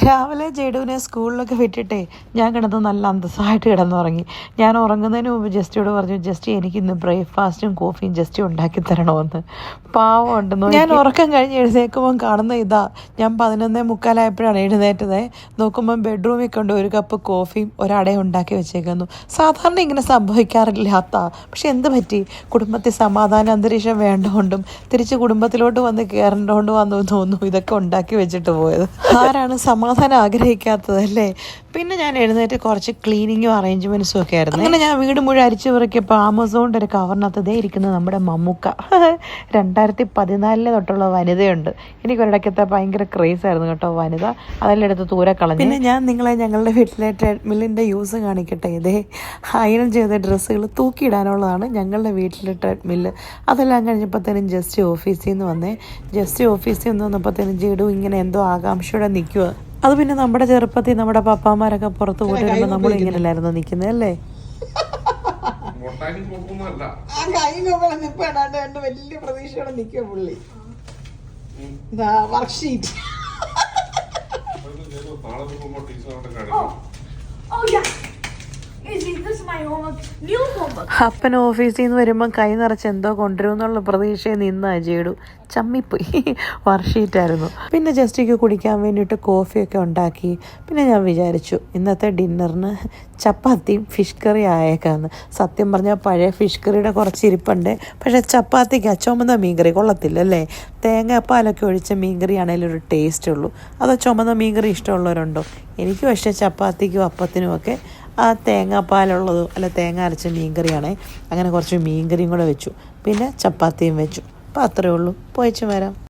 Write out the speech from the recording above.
രാവിലെ ജഡുവിനെ സ്കൂളിലൊക്കെ വിട്ടിട്ടേ ഞാൻ കിടന്ന് നല്ല അന്തസ്സായിട്ട് കിടന്നുറങ്ങി. ഞാൻ ഉറങ്ങുന്നതിന് മുമ്പ് ജസ്റ്റിയോട് പറഞ്ഞു, ജസ്റ്റ് എനിക്കിന്ന് ബ്രേക്ക്ഫാസ്റ്റും കോഫിയും ജസ്റ്റ് ഉണ്ടാക്കി തരണമെന്ന്. പാവം ഉണ്ടെന്ന്. ഞാൻ ഉറക്കം കഴിഞ്ഞ് എഴുന്നേൽക്കുമ്പം കാണുന്ന ഇതാ. ഞാൻ 11:45 എഴുന്നേറ്റത്. നോക്കുമ്പം ബെഡ്റൂമിൽ കൊണ്ട് ഒരു കപ്പ് കോഫിയും ഒരടയും ഉണ്ടാക്കി വെച്ചേക്കുന്നു. സാധാരണ ഇങ്ങനെ സംഭവിക്കാറില്ലാത്ത, പക്ഷെ എന്ത് പറ്റി, കുടുംബത്തിൽ സമാധാന അന്തരീക്ഷം വേണ്ടതുകൊണ്ടും തിരിച്ച് കുടുംബത്തിലോട്ട് വന്ന് കയറേണ്ടതുകൊണ്ട് വന്നു തോന്നുന്നു ഇതൊക്കെ ഉണ്ടാക്കി വെച്ചിട്ട് പോയത്. ആരാണ് സമാധാനം ആഗ്രഹിക്കാത്തതല്ലേ? പിന്നെ ഞാൻ എഴുന്നേറ്റ് കുറച്ച് ക്ലീനിങ്ങും അറേഞ്ച്മെൻറ്റ്സും ഒക്കെ ആയിരുന്നു. അങ്ങനെ ഞാൻ വീട് മുഴുവൻ അരിച്ചു പെറുക്കിയപ്പോൾ ആമസോണിൻ്റെ ഒരു കവറിനകത്ത് ഇതേ ഇരിക്കുന്നത് നമ്മുടെ മമ്മൂക്ക. 2014 തൊട്ടുള്ള വനിതയുണ്ട്. എനിക്കൊരിടയ്ക്കത്തെ ഭയങ്കര ക്രേസ് ആയിരുന്നു കേട്ടോ വനിത. അതെല്ലാം എടുത്ത് ദൂരെ കളഞ്ഞു. പിന്നെ ഞാൻ നിങ്ങളെ ഞങ്ങളുടെ വീട്ടിലെ ട്രെഡ്മില്ലിൻ്റെ യൂസ് കാണിക്കട്ടെ. ഇതേ അയൺ ചെയ്ത ഡ്രസ്സുകൾ തൂക്കിയിടാനുള്ളതാണ് ഞങ്ങളുടെ വീട്ടിലെ ട്രെഡ്മില്ല്. അതെല്ലാം കഴിഞ്ഞപ്പോഴത്തേനും ജസ്റ്റ് ഓഫീസിൽ നിന്ന് വന്നേ. ജസ്റ്റ് ഓഫീസിൽ നിന്ന് വന്നപ്പോഴത്തേനും ജഡു ഇങ്ങനെ എന്തോ ആകാംക്ഷയോടെ നിൽക്കുക. അത് പിന്നെ നമ്മുടെ ചെറുപ്പത്തിൽ നമ്മുടെ പപ്പാമാരൊക്കെ പുറത്ത് പോയിട്ട് വരുമ്പോൾ നമ്മൾ ഇങ്ങനെയല്ലായിരുന്നു നിൽക്കുന്നത് അല്ലേ? വലിയ പ്രതീക്ഷയോടെ നിൽക്കുക പുള്ളി. വർക്ക്ഷീറ്റ് അപ്പൻ ഓഫീസിൽ നിന്ന് വരുമ്പം കൈ നിറച്ച് എന്തോ കൊണ്ടുവരും എന്നുള്ള പ്രതീക്ഷയിൽ നിന്നാ ജേഡു. ചമ്മിപ്പോയി. വർക്ക്ഷീറ്റായിരുന്നു. പിന്നെ ജസ്റ്റിക്ക് കുടിക്കാൻ വേണ്ടിയിട്ട് കോഫിയൊക്കെ ഉണ്ടാക്കി. പിന്നെ ഞാൻ വിചാരിച്ചു ഇന്നത്തെ ഡിന്നറിന് ചപ്പാത്തിയും ഫിഷ് കറി ആയേക്കാന്ന്. സത്യം പറഞ്ഞാൽ പഴയ ഫിഷ് കറിയുടെ കുറച്ച് ഇരിപ്പുണ്ട്. പക്ഷേ ചപ്പാത്തിക്ക് ചുമന്ന മീൻകറി കൊള്ളത്തില്ലല്ലേ? തേങ്ങാപ്പാലൊക്കെ ഒഴിച്ച മീൻകറി ആണെങ്കിലും ഒരു ടേസ്റ്റ് ഉള്ളൂ. അതോ ചുമന്ന മീൻകറി ഇഷ്ടമുള്ളവരുണ്ടോ? എനിക്ക് പക്ഷേ ചപ്പാത്തിക്കും അപ്പത്തിനും ഒക്കെ ആ തേങ്ങാപ്പാലുള്ളതും അല്ല തേങ്ങ അരച്ച മീൻകറിയാണേ. അങ്ങനെ കുറച്ച് മീൻകറിയും കൂടെ വെച്ചു. പിന്നെ ചപ്പാത്തിയും വെച്ചു. അപ്പോൾ അത്രയേ ഉള്ളൂ. പോയിച്ചു വരാം.